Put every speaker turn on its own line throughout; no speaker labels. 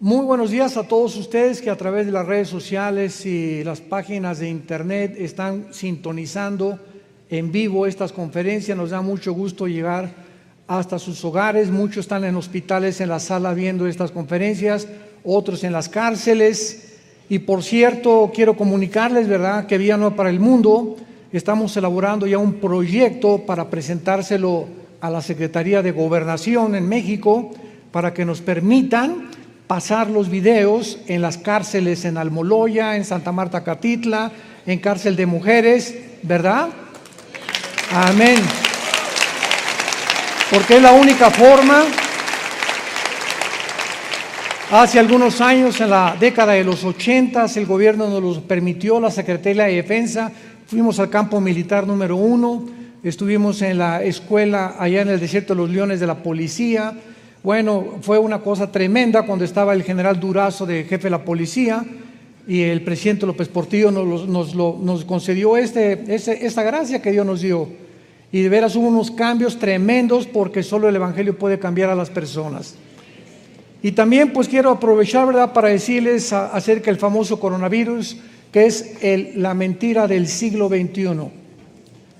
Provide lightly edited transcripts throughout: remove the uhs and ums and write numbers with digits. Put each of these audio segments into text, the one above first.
Muy buenos días a todos ustedes que a través de las redes sociales y las páginas de internet están sintonizando en vivo estas conferencias. Nos da mucho gusto llegar hasta sus hogares. Muchos están en hospitales en la sala viendo estas conferencias, otros en las cárceles. Y por cierto, quiero comunicarles, ¿verdad?, que Vía Nueva para el Mundo estamos elaborando ya un proyecto para presentárselo a la Secretaría de Gobernación en México para que nos permitan pasar los videos en las cárceles en Almoloya, en Santa Marta Catitla, en cárcel de mujeres, ¿verdad? Amén. Porque es la única forma. Hace algunos años, en la década de los 80, el gobierno nos lo permitió, la Secretaría de Defensa. Fuimos al campo militar número 1, estuvimos en la escuela allá en el Desierto de los Leones de la policía. Bueno, fue una cosa tremenda cuando estaba el general Durazo de jefe de la policía y el presidente López Portillo nos concedió esta gracia que Dios nos dio. Y de veras hubo unos cambios tremendos porque solo el Evangelio puede cambiar a las personas. Y también pues quiero aprovechar, ¿verdad?, para decirles acerca del famoso coronavirus, que es la mentira del siglo XXI.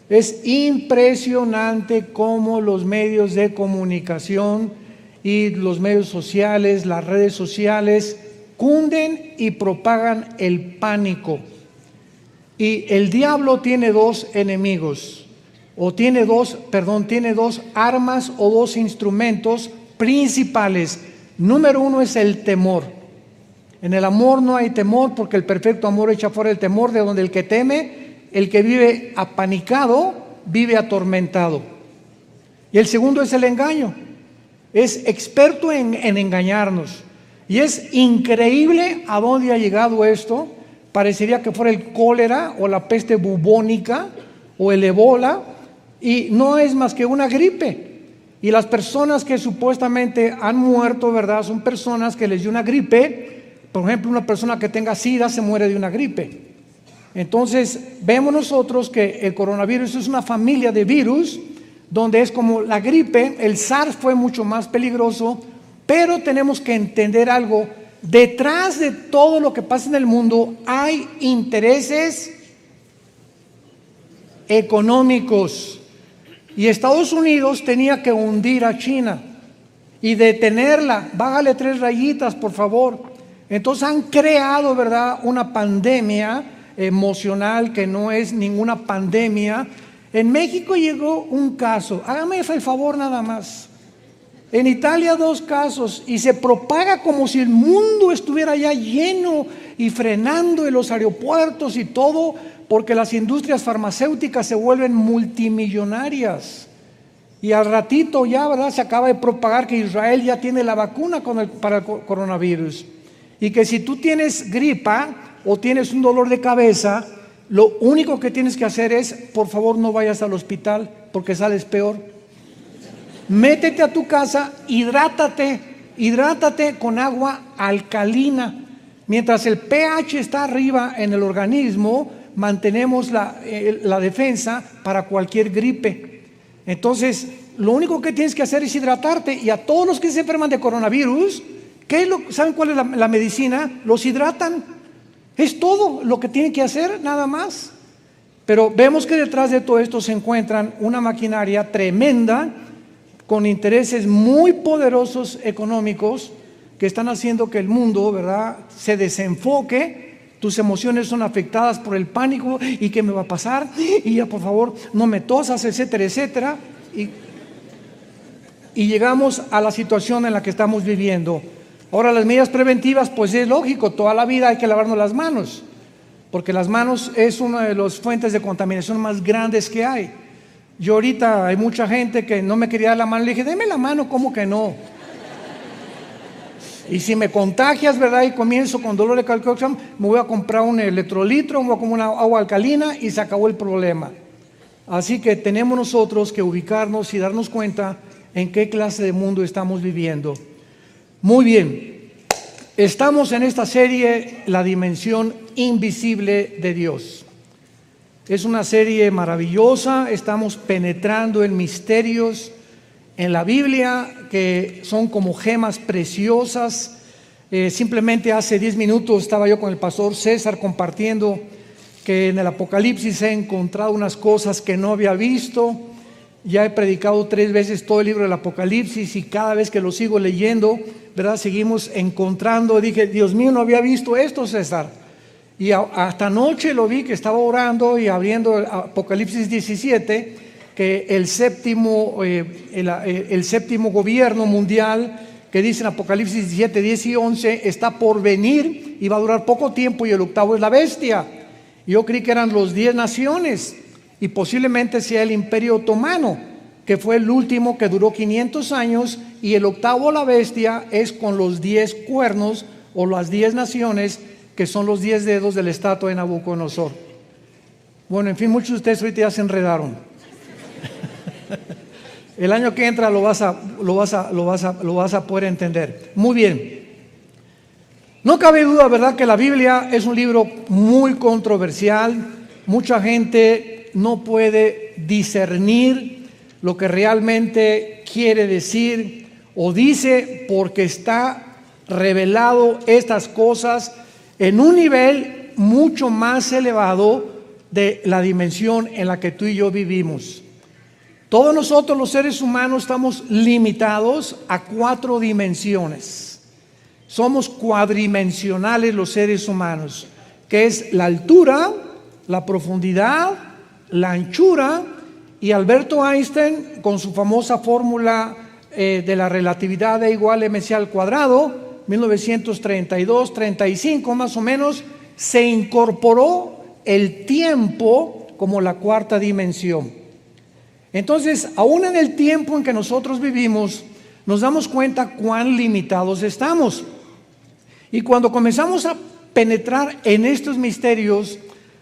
Es impresionante cómo los medios de comunicación y los medios sociales, las redes sociales, cunden y propagan el pánico. Y el diablo tiene dos enemigos, tiene dos armas o dos instrumentos principales. Número 1 es el temor. En el amor no hay temor, porque el perfecto amor echa fuera el temor, de donde el que teme, el que vive apanicado, vive atormentado. Y el segundo es el engaño. Es experto en engañarnos. Y es increíble a dónde ha llegado esto. Parecería que fuera el cólera o la peste bubónica o el ébola, y no es más que una gripe. Y las personas que supuestamente han muerto, ¿verdad?, son personas que les dio una gripe. Por ejemplo, una persona que tenga SIDA se muere de una gripe. Entonces, vemos nosotros que el coronavirus es una familia de virus, donde es como la gripe. El SARS fue mucho más peligroso, pero tenemos que entender algo. Detrás de todo lo que pasa en el mundo hay intereses económicos. Y Estados Unidos tenía que hundir a China y detenerla. Bájale 3 rayitas, por favor. Entonces han creado, ¿verdad?, una pandemia emocional que no es ninguna pandemia. En México llegó un caso, hágame el favor nada más. En Italia 2 casos, y se propaga como si el mundo estuviera ya lleno y frenando en los aeropuertos y todo, porque las industrias farmacéuticas se vuelven multimillonarias. Y al ratito ya, ¿verdad?, se acaba de propagar que Israel ya tiene la vacuna para el coronavirus. Y que si tú tienes gripa o tienes un dolor de cabeza, lo único que tienes que hacer es, por favor, no vayas al hospital porque sales peor. Métete a tu casa, hidrátate con agua alcalina. Mientras el pH está arriba en el organismo, mantenemos la defensa para cualquier gripe. Entonces, lo único que tienes que hacer es hidratarte. Y a todos los que se enferman de coronavirus, ¿saben cuál es la medicina? Los hidratan. Es todo lo que tienen que hacer, nada más. Pero vemos que detrás de todo esto se encuentran una maquinaria tremenda con intereses muy poderosos económicos que están haciendo que el mundo, ¿verdad?, se desenfoque. Tus emociones son afectadas por el pánico. ¿Y qué me va a pasar? Y ya, por favor, no me tosas, etcétera, etcétera. Y llegamos a la situación en la que estamos viviendo. Ahora, las medidas preventivas, pues es lógico, toda la vida hay que lavarnos las manos, porque las manos es una de las fuentes de contaminación más grandes que hay. Yo ahorita hay mucha gente que no me quería dar la mano, le dije, deme la mano, ¿cómo que no? Y si me contagias, ¿verdad?, y comienzo con dolor de cabeza, me voy a comprar un electrolitro, me voy a comprar una agua alcalina y se acabó el problema. Así que tenemos nosotros que ubicarnos y darnos cuenta en qué clase de mundo estamos viviendo. Muy bien, estamos en esta serie, La Dimensión Invisible de Dios. Es una serie maravillosa, estamos penetrando en misterios en la Biblia que son como gemas preciosas. Simplemente hace 10 minutos estaba yo con el pastor César compartiendo que en el Apocalipsis he encontrado unas cosas que no había visto. Ya he predicado 3 veces todo el libro del Apocalipsis y cada vez que lo sigo leyendo, ¿verdad? Seguimos encontrando. Dije, Dios mío, no había visto esto, César. Y hasta anoche lo vi que estaba orando y abriendo el Apocalipsis 17, que el séptimo gobierno mundial, que dice en Apocalipsis 17, 10 y 11, está por venir y va a durar poco tiempo, y el octavo es la bestia. Yo creí que eran los 10 naciones y posiblemente sea el Imperio Otomano, que fue el último que duró 500 años, y el octavo, la bestia, es con los 10 cuernos o las 10 naciones, que son los 10 dedos de la estatua de Nabucodonosor. Bueno, en fin, muchos de ustedes ahorita ya se enredaron. El año que entra lo vas a poder entender. Muy bien. No cabe duda, ¿verdad?, que la Biblia es un libro muy controversial. Mucha gente no puede discernir lo que realmente quiere decir o dice, porque está revelado estas cosas en un nivel mucho más elevado de la dimensión en la que tú y yo vivimos. Todos nosotros, los seres humanos, estamos limitados a 4 dimensiones. Somos cuadridimensionales los seres humanos, que es la altura, la profundidad, la anchura, y Alberto Einstein, con su famosa fórmula de la relatividad E igual mc al cuadrado, 1932-35 más o menos, se incorporó el tiempo como la 4ª dimensión. Entonces, aún en el tiempo en que nosotros vivimos, nos damos cuenta cuán limitados estamos. Y cuando comenzamos a penetrar en estos misterios,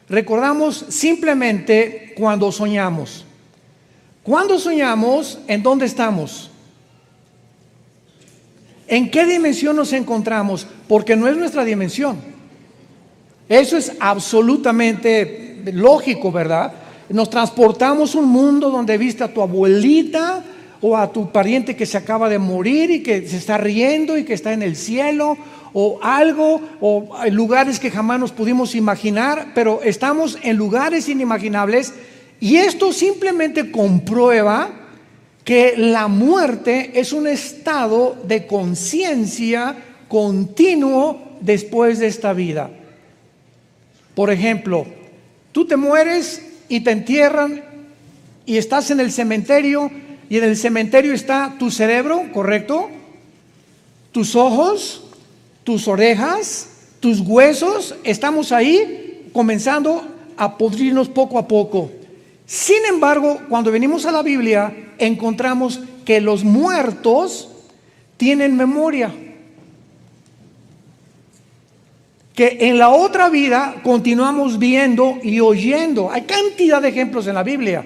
recordamos simplemente cuando soñamos. Cuando soñamos, ¿en dónde estamos? ¿En qué dimensión nos encontramos? Porque no es nuestra dimensión. Eso es absolutamente lógico, ¿verdad? Nos transportamos a un mundo donde viste a tu abuelita o a tu pariente que se acaba de morir y que se está riendo y que está en el cielo, o algo, o en lugares que jamás nos pudimos imaginar, pero estamos en lugares inimaginables, y esto simplemente comprueba que la muerte es un estado de conciencia continuo después de esta vida. Por ejemplo, tú te mueres y te entierran y estás en el cementerio, y en el cementerio está tu cerebro, ¿correcto? Tus ojos, tus orejas, tus huesos, estamos ahí comenzando a pudrirnos poco a poco. Sin embargo, cuando venimos a la Biblia, encontramos que los muertos tienen memoria, que en la otra vida continuamos viendo y oyendo. Hay cantidad de ejemplos en la Biblia,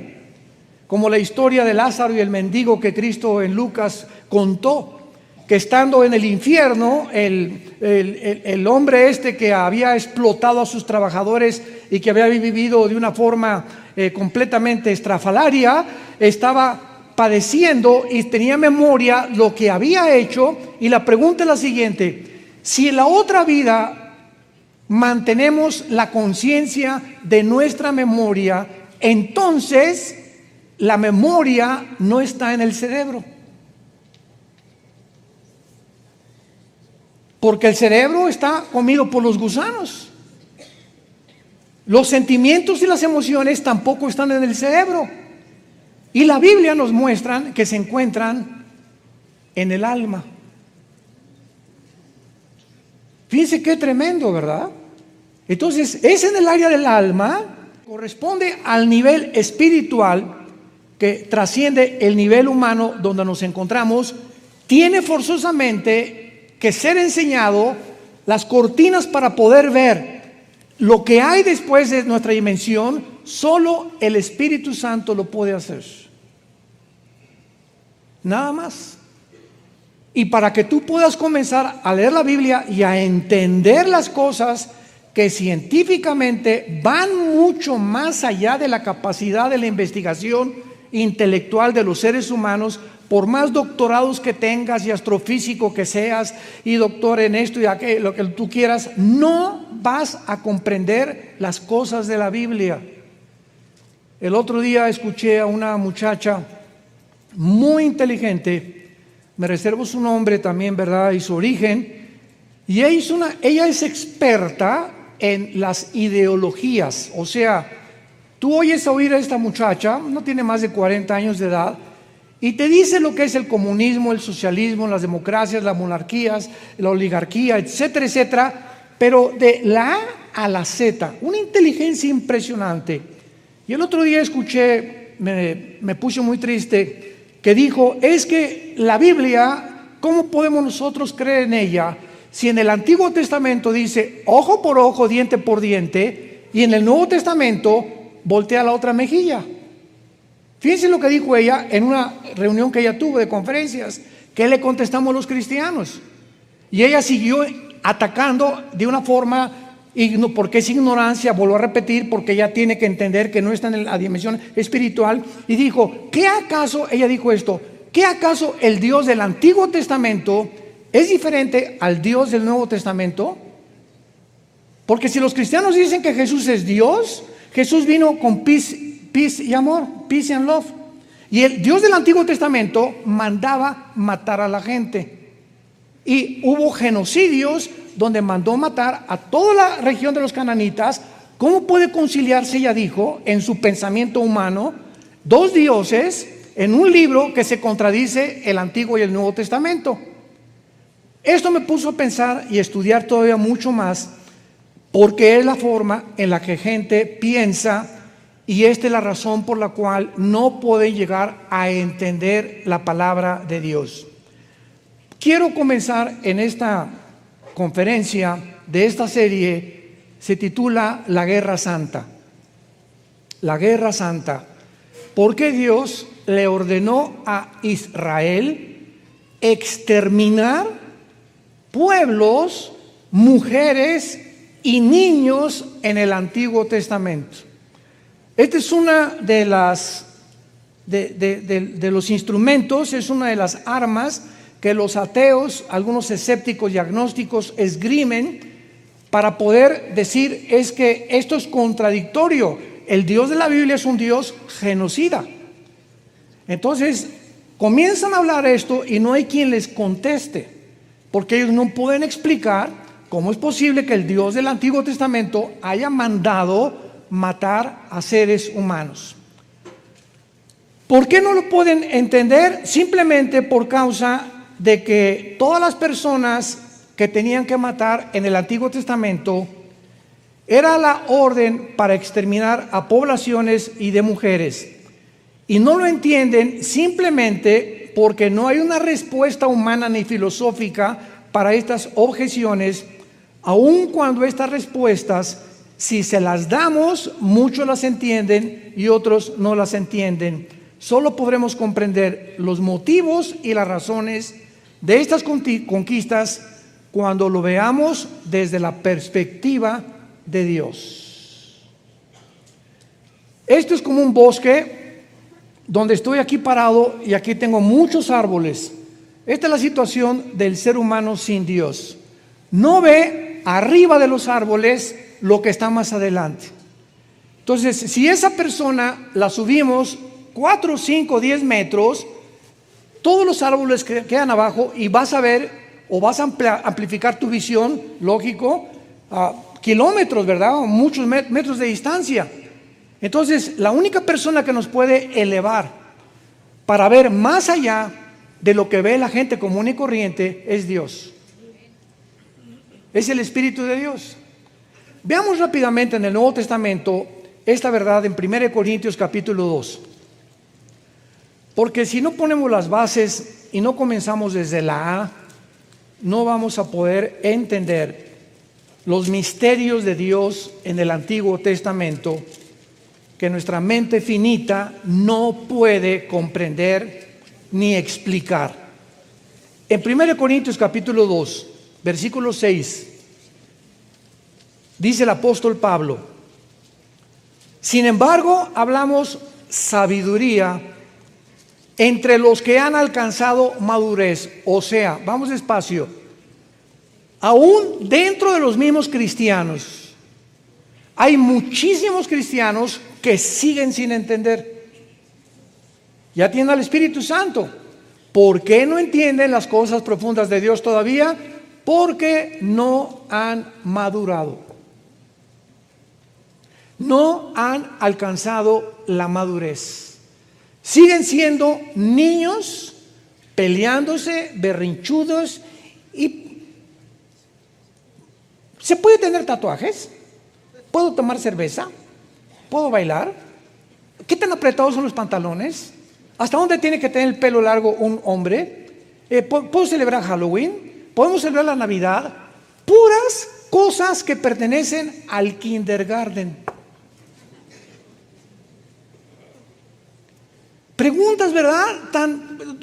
como la historia de Lázaro y el mendigo que Cristo en Lucas contó, que estando en el infierno, el hombre que había explotado a sus trabajadores y que había vivido de una forma completamente estrafalaria, estaba padeciendo y tenía memoria lo que había hecho. Y la pregunta es la siguiente: si en la otra vida mantenemos la conciencia de nuestra memoria, entonces la memoria no está en el cerebro, porque el cerebro está comido por los gusanos. Los sentimientos y las emociones tampoco están en el cerebro, y la Biblia nos muestra que se encuentran en el alma. Fíjense qué tremendo, ¿verdad? Entonces, es en el área del alma, corresponde al nivel espiritual que trasciende el nivel humano donde nos encontramos. Tiene forzosamente que ser enseñado las cortinas para poder ver lo que hay después de nuestra dimensión. Solo el Espíritu Santo lo puede hacer, nada más. Y para que tú puedas comenzar a leer la Biblia y a entender las cosas que científicamente van mucho más allá de la capacidad de la investigación intelectual de los seres humanos, por más doctorados que tengas y astrofísico que seas y doctor en esto y aquello, lo que tú quieras, no vas a comprender las cosas de la Biblia. El otro día escuché a una muchacha muy inteligente, me reservo su nombre también, ¿verdad? Y su origen, y ella es experta en las ideologías. O sea, tú oyes oír a esta muchacha, no tiene más de 40 años de edad, y te dice lo que es el comunismo, el socialismo, las democracias, las monarquías, la oligarquía, etcétera, etcétera, pero de la A a la Z, una inteligencia impresionante. Y el otro día escuché, me puso muy triste, que dijo, es que la Biblia, ¿cómo podemos nosotros creer en ella si en el Antiguo Testamento dice ojo por ojo, diente por diente, y en el Nuevo Testamento voltea la otra mejilla? Fíjense lo que dijo ella en una reunión que ella tuvo de conferencias. ¿Qué le contestamos los cristianos? Y ella siguió atacando de una forma, porque es ignorancia, vuelvo a repetir, porque ella tiene que entender que no está en la dimensión espiritual, y dijo, ¿qué acaso, ella dijo esto, ¿qué acaso el Dios del Antiguo Testamento es diferente al Dios del Nuevo Testamento? Porque si los cristianos dicen que Jesús es Dios, Jesús vino con peace y amor, peace and love. Y el Dios del Antiguo Testamento mandaba matar a la gente. Y hubo genocidios donde mandó matar a toda la región de los cananitas. ¿Cómo puede conciliarse, ella dijo, en su pensamiento humano, dos dioses en un libro que se contradice el Antiguo y el Nuevo Testamento? Esto me puso a pensar y estudiar todavía mucho más, porque es la forma en la que gente piensa, y esta es la razón por la cual no pueden llegar a entender la palabra de Dios. Quiero comenzar en esta conferencia de esta serie, se titula La Guerra Santa. La Guerra Santa. ¿Por qué Dios le ordenó a Israel exterminar pueblos, mujeres y niños en el Antiguo Testamento? Esta es una de las de los instrumentos, es una de las armas que los ateos, algunos escépticos y agnósticos esgrimen para poder decir es que esto es contradictorio. El Dios de la Biblia es un Dios genocida. Entonces comienzan a hablar esto y no hay quien les conteste, porque ellos no pueden explicar cómo es posible que el Dios del Antiguo Testamento haya mandado matar a seres humanos. ¿Por qué no lo pueden entender? Simplemente por causa de que todas las personas que tenían que matar en el Antiguo Testamento era la orden para exterminar a poblaciones y de mujeres, y no lo entienden simplemente porque no hay una respuesta humana ni filosófica para estas objeciones, aun cuando estas respuestas, si se las damos, muchos las entienden y otros no las entienden. Solo podremos comprender los motivos y las razones de estas conquistas cuando lo veamos desde la perspectiva de Dios. Esto es como un bosque donde estoy aquí parado y aquí tengo muchos árboles. Esta es la situación del ser humano sin Dios. No ve arriba de los árboles lo que está más adelante. Entonces, si esa persona la subimos 4, 5, 10 metros, todos los árboles que quedan abajo y vas a ver o vas a amplificar tu visión, lógico, a kilómetros, ¿verdad? O muchos metros de distancia. Entonces, la única persona que nos puede elevar para ver más allá de lo que ve la gente común y corriente es Dios. Es el Espíritu de Dios. Veamos rápidamente en el Nuevo Testamento esta verdad en 1 Corintios capítulo 2. Porque si no ponemos las bases y no comenzamos desde la A, no vamos a poder entender los misterios de Dios en el Antiguo Testamento que nuestra mente finita no puede comprender ni explicar. En 1 Corintios capítulo 2, versículo 6, dice el apóstol Pablo: sin embargo, hablamos sabiduría entre los que han alcanzado madurez. O sea, vamos despacio, aún dentro de los mismos cristianos, hay muchísimos cristianos que siguen sin entender. Ya tienen al Espíritu Santo. ¿Por qué no entienden las cosas profundas de Dios todavía? Porque no han madurado. No han alcanzado la madurez. Siguen siendo niños, peleándose, berrinchudos. ¿Y se puede tener tatuajes? ¿Puedo tomar cerveza? ¿Puedo bailar? ¿Qué tan apretados son los pantalones? ¿Hasta dónde tiene que tener el pelo largo un hombre? ¿Puedo celebrar Halloween? ¿Podemos celebrar la Navidad? Puras cosas que pertenecen al kindergarten. Preguntas, ¿verdad?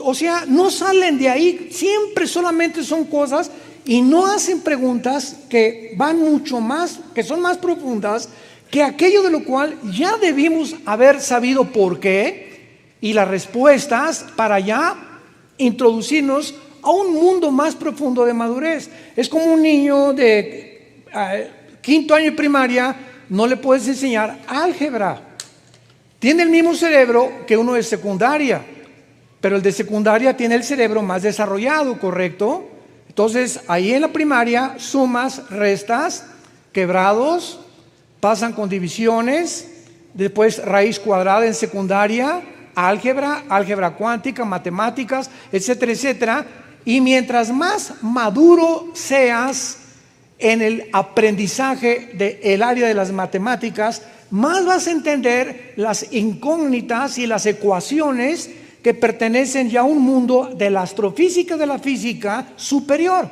O sea, no salen de ahí. Siempre solamente son cosas y no hacen preguntas que van mucho más, que son más profundas que aquello de lo cual ya debimos haber sabido por qué y las respuestas para ya introducirnos a un mundo más profundo de madurez. Es como un niño de quinto año de primaria, no le puedes enseñar álgebra. Tiene el mismo cerebro que uno de secundaria, pero el de secundaria tiene el cerebro más desarrollado, ¿correcto? Entonces, ahí en la primaria, sumas, restas, quebrados, pasan con divisiones, después raíz cuadrada en secundaria, álgebra, álgebra cuántica, matemáticas, etcétera, etcétera. Y mientras más maduro seas en el aprendizaje del área de las matemáticas, más vas a entender las incógnitas y las ecuaciones que pertenecen ya a un mundo de la astrofísica, de la física superior.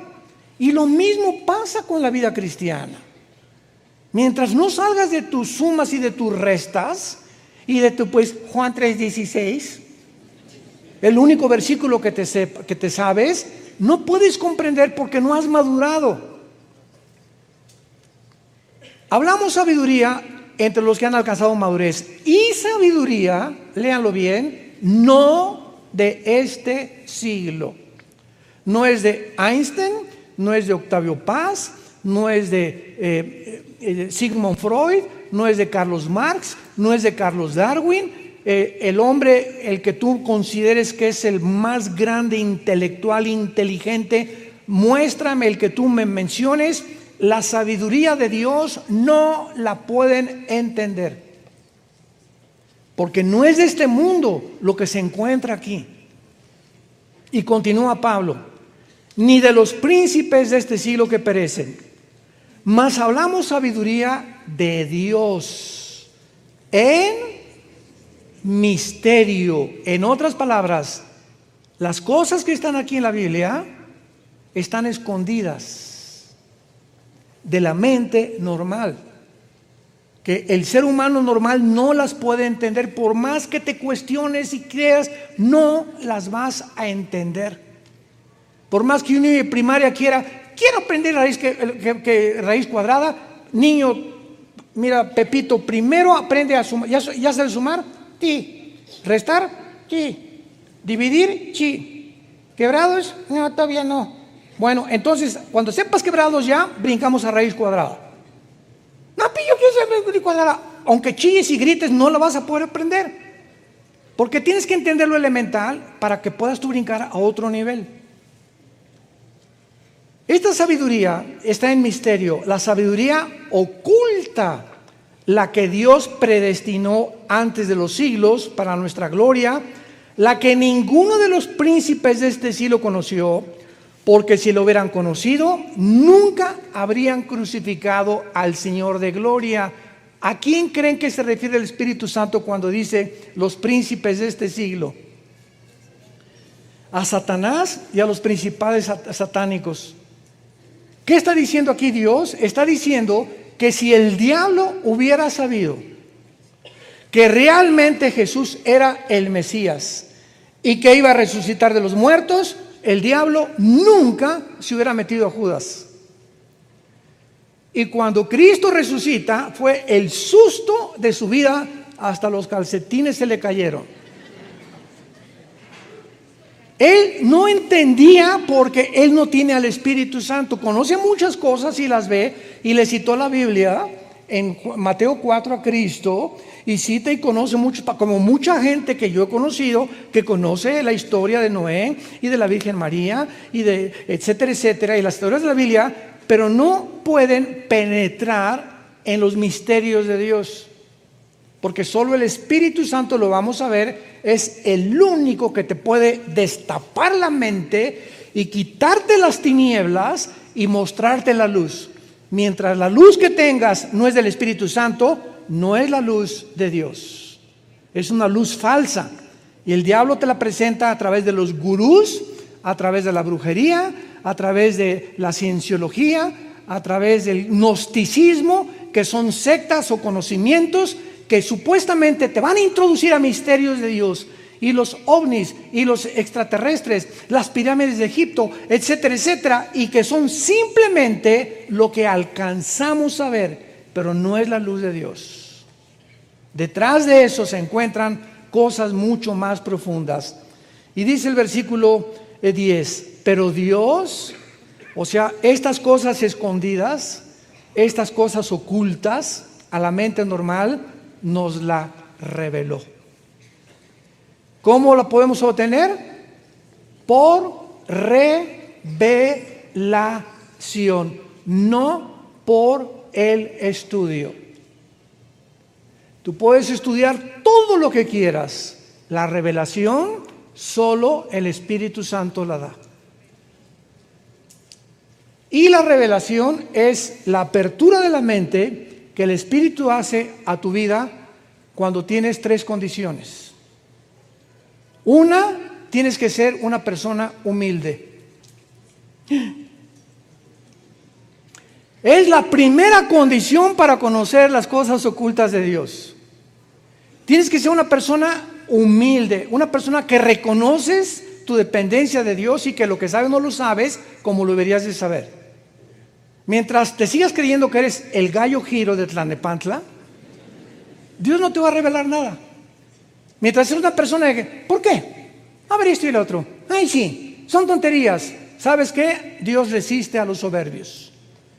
Y lo mismo pasa con la vida cristiana. Mientras no salgas de tus sumas y de tus restas y de tu Juan 3:16, el único versículo que te sabes, no puedes comprender porque no has madurado. Hablamos sabiduría entre los que han alcanzado madurez. Y sabiduría, léanlo bien, no de este siglo. No es de Einstein, no es de Octavio Paz, no es de Sigmund Freud, no es de Carlos Marx, no es de Carlos Darwin. El hombre, el que tú consideres que es el más grande intelectual, inteligente, muéstrame el que tú me menciones. La sabiduría de Dios no la pueden entender, porque no es de este mundo lo que se encuentra aquí. Y continúa Pablo, ni de los príncipes de este siglo que perecen, mas hablamos sabiduría de Dios en misterio. En otras palabras, las cosas que están aquí en la Biblia están escondidas de la mente normal, que el ser humano normal no las puede entender. Por más que te cuestiones y creas, no las vas a entender. Por más que un niño de primaria quiero aprender raíz cuadrada, niño, mira, Pepito, primero aprende a sumar. ¿Ya sabes sumar? Sí. ¿Restar? Sí. ¿Dividir? Sí. ¿Quebrados? No, todavía no. Bueno, entonces, cuando sepas quebrados ya, brincamos a raíz cuadrada. No, yo quiero saber raíz cuadrada. Aunque chilles y grites, no lo vas a poder aprender. Porque tienes que entender lo elemental para que puedas tú brincar a otro nivel. Esta sabiduría está en misterio. La sabiduría oculta, la que Dios predestinó antes de los siglos para nuestra gloria, la que ninguno de los príncipes de este siglo conoció, porque si lo hubieran conocido, nunca habrían crucificado al Señor de gloria. ¿A quién creen que se refiere el Espíritu Santo cuando dice los príncipes de este siglo? A Satanás y a los principales satánicos. ¿Qué está diciendo aquí Dios? Está diciendo que si el diablo hubiera sabido que realmente Jesús era el Mesías y que iba a resucitar de los muertos, el diablo nunca se hubiera metido a Judas. Y cuando Cristo resucita, fue el susto de su vida, hasta los calcetines se le cayeron. Él no entendía porque él no tiene al Espíritu Santo. Conoce muchas cosas y las ve, y le citó la Biblia en Mateo 4 a Cristo, y cita y conoce mucho, como mucha gente que yo he conocido, que conoce la historia de Noé y de la Virgen María y de etcétera, etcétera, y las historias de la Biblia, pero no pueden penetrar en los misterios de Dios, porque solo el Espíritu Santo, lo vamos a ver, es el único que te puede destapar la mente y quitarte las tinieblas y mostrarte la luz. Mientras la luz que tengas no es del Espíritu Santo, no es la luz de Dios. Es una luz falsa. Y el diablo te la presenta a través de los gurús, a través de la brujería, a través de la cienciología, a través del gnosticismo, que son sectas o conocimientos que supuestamente te van a introducir a misterios de Dios, y los ovnis y los extraterrestres, las pirámides de Egipto, etcétera, etcétera, y que son simplemente lo que alcanzamos a ver, pero no es la luz de Dios. Detrás de eso se encuentran cosas mucho más profundas. Y dice el versículo 10, pero Dios, o sea, estas cosas escondidas, estas cosas ocultas a la mente normal, nos la reveló. ¿Cómo la podemos obtener? Por revelación, no por el estudio. Tú puedes estudiar todo lo que quieras. La revelación solo el Espíritu Santo la da. Y la revelación es la apertura de la mente que el Espíritu hace a tu vida cuando tienes tres condiciones. Una, tienes que ser una persona humilde. Es la primera condición para conocer las cosas ocultas de Dios. Tienes que ser una persona humilde, una persona que reconoces tu dependencia de Dios y que lo que sabes no lo sabes como lo deberías de saber. Mientras te sigas creyendo que eres el gallo Giro de Tlalnepantla, Dios no te va a revelar nada. Mientras eres una persona de que, ¿por qué? A ver esto y el otro. Ay, sí, son tonterías. ¿Sabes qué? Dios resiste a los soberbios.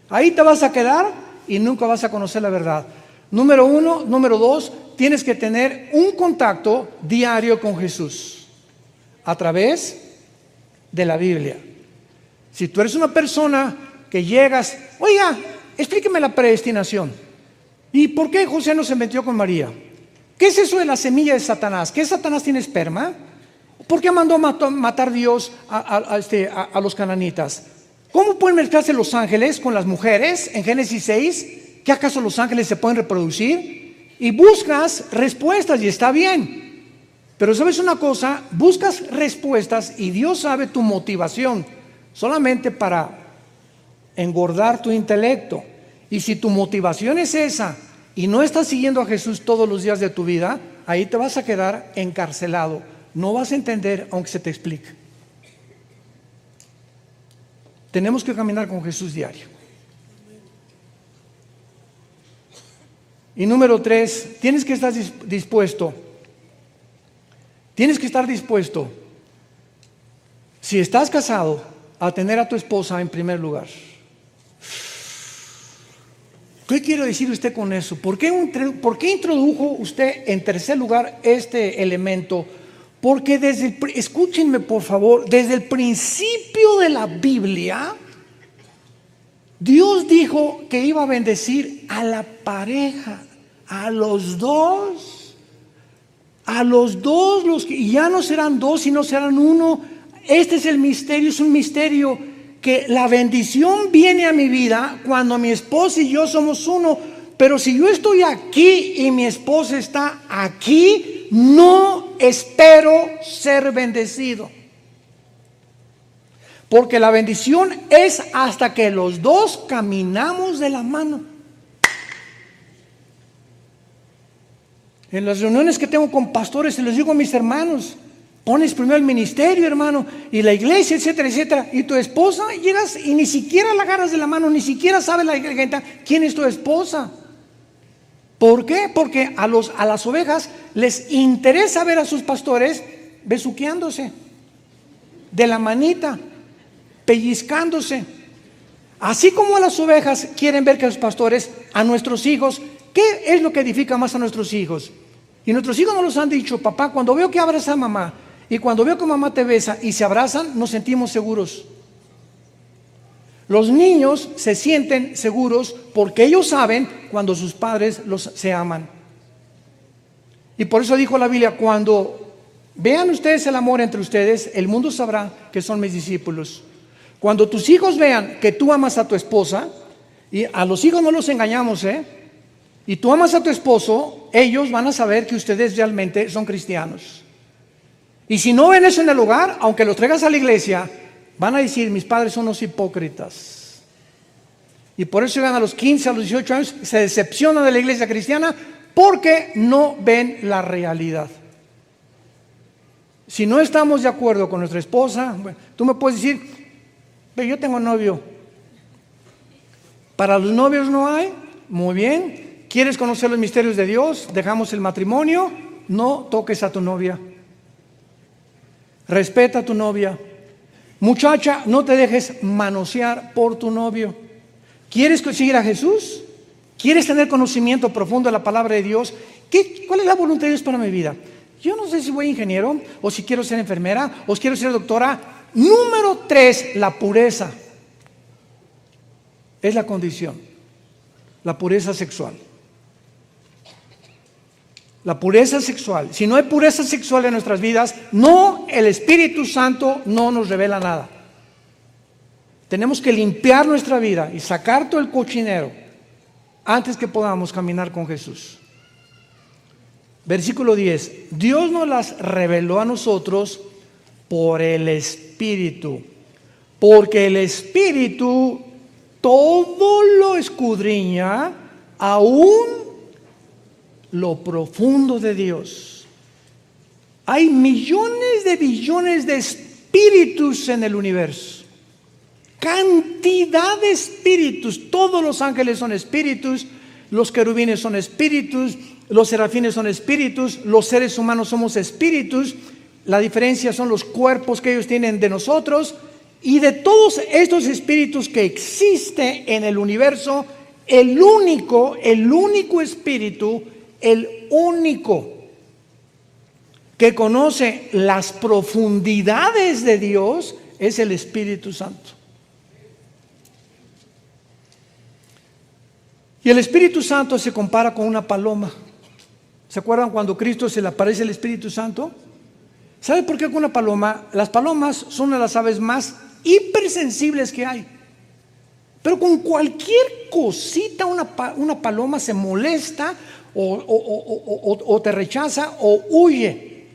Ahí te vas a quedar y nunca vas a conocer la verdad. Número uno. Número dos, tienes que tener un contacto diario con Jesús a través de la Biblia. Si tú eres una persona que llegas, oiga, explíqueme la predestinación. ¿Y por qué José no se metió con María? ¿Qué es eso de la semilla de Satanás? ¿Qué Satanás tiene esperma? ¿Por qué mandó matar Dios a los cananitas? ¿Cómo pueden mezclarse los ángeles con las mujeres en Génesis 6? ¿Qué acaso los ángeles se pueden reproducir? Y buscas respuestas y está bien. Pero ¿sabes una cosa? Buscas respuestas y Dios sabe tu motivación solamente para engordar tu intelecto. Y si tu motivación es esa y no estás siguiendo a Jesús todos los días de tu vida, ahí te vas a quedar encarcelado. No vas a entender aunque se te explique. Tenemos que caminar con Jesús diario. Y número 3, tienes que estar dispuesto. Tienes que estar dispuesto, si estás casado, a tener a tu esposa en primer lugar. ¿Qué quiere decir usted con eso? ¿Por qué introdujo usted en tercer lugar este elemento? Porque escúchenme por favor, desde el principio de la Biblia, Dios dijo que iba a bendecir a la pareja, a los dos, y ya no serán dos, sino serán uno. Este es el misterio, es un misterio que la bendición viene a mi vida cuando mi esposa y yo somos uno. Pero si yo estoy aquí y mi esposa está aquí, no espero ser bendecido. Porque la bendición es hasta que los dos caminamos de la mano. En las reuniones que tengo con pastores, se les digo a mis hermanos, pones primero el ministerio, hermano, y la iglesia, etcétera, etcétera. Y tu esposa, llegas y ni siquiera la agarras de la mano, ni siquiera sabe la gente quién es tu esposa. ¿Por qué? Porque a las ovejas les interesa ver a sus pastores besuqueándose. de la manita, pellizcándose. Así como a las ovejas quieren ver que los pastores, a nuestros hijos, ¿qué es lo que edifica más a nuestros hijos? Y nuestros hijos nos han dicho: papá, cuando veo que abrazas a mamá y cuando veo que mamá te besa y se abrazan, nos sentimos seguros. Los niños se sienten seguros porque ellos saben cuando sus padres se aman. Y por eso dijo la Biblia: cuando vean ustedes el amor entre ustedes, el mundo sabrá que son mis discípulos. Cuando tus hijos vean que tú amas a tu esposa, y a los hijos no los engañamos, y tú amas a tu esposo, ellos van a saber que ustedes realmente son cristianos. Y si no ven eso en el hogar, aunque los traigas a la iglesia, van a decir: mis padres son unos hipócritas. Y por eso llegan a los 15, a los 18 años, se decepcionan de la iglesia cristiana porque no ven la realidad. Si no estamos de acuerdo con nuestra esposa, bueno, tú me puedes decir: pero yo tengo novio. Para los novios no hay. Muy bien. ¿Quieres conocer los misterios de Dios? Dejamos el matrimonio. No toques a tu novia. Respeta a tu novia. Muchacha, no te dejes manosear por tu novio. ¿Quieres seguir a Jesús? ¿Quieres tener conocimiento profundo de la palabra de Dios? ¿Cuál es la voluntad de Dios para mi vida? Yo no sé si voy ingeniero, o si quiero ser enfermera, o si quiero ser doctora. Número 3, la pureza. Es la condición. La pureza sexual. La pureza sexual. Si no hay pureza sexual en nuestras vidas, el Espíritu Santo no nos revela nada. Tenemos que limpiar nuestra vida y sacar todo el cochinero antes que podamos caminar con Jesús. Versículo 10. Dios nos las reveló a nosotros por el Espíritu, porque el Espíritu todo lo escudriña, aún lo profundo de Dios. Hay millones de billones de espíritus en el universo, cantidad de espíritus. Todos los ángeles son espíritus, los querubines son espíritus, los serafines son espíritus, los seres humanos somos espíritus. La diferencia son los cuerpos que ellos tienen de nosotros. Y de todos estos espíritus que existen en el universo, el único espíritu, el único que conoce las profundidades de Dios es el Espíritu Santo. Y el Espíritu Santo se compara con una paloma. ¿Se acuerdan cuando a Cristo se le aparece el Espíritu Santo? ¿Sabe por qué con una paloma? Las palomas son una de las aves más hipersensibles que hay. Pero con cualquier cosita una paloma se molesta o te rechaza o huye.